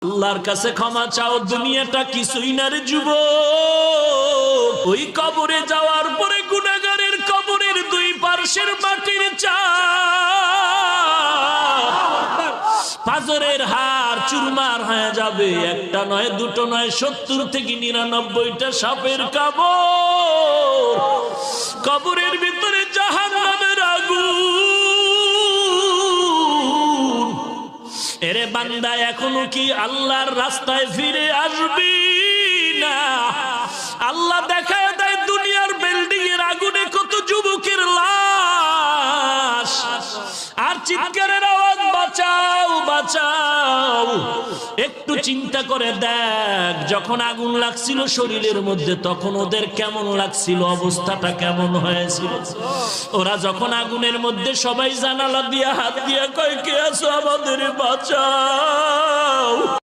আল্লাহর কাছে ক্ষমা চাও, দুনিয়াটা কিছুই না রে যুবক। ওই কবরে যাওয়ার পরে গুনাহগারের কবরের দুই পার্শ্বের মাটির চাপ পাজরের হাড় চুরমার হয়ে যাবে। একটা নয়, দুটো নয়, 70 থেকে 99টা সাপের কামড়। কবরের ভিতরে জাহান্নামের আগুন। এরে বান্দা, এখনো কি আল্লাহর রাস্তায় ফিরে আসবি না? আল্লাহ দেখায় দেয় দুনিয়ার বিল্ডিং এর আগুনে কত যুবকের লাশ, আর চিৎকারের আওয়াজ, বাঁচাও বাঁচাও। একটু চিন্তা করে দেখ, যখন আগুন লাগছিল শরীরের মধ্যে তখন ওদের কেমন লাগছিল, অবস্থাটা কেমন হয়েছিল। ওরা যখন আগুনের মধ্যে সবাই জানালা দিয়ে হাত দিয়ে কয়, কে আছো, আমাদের বাঁচাও।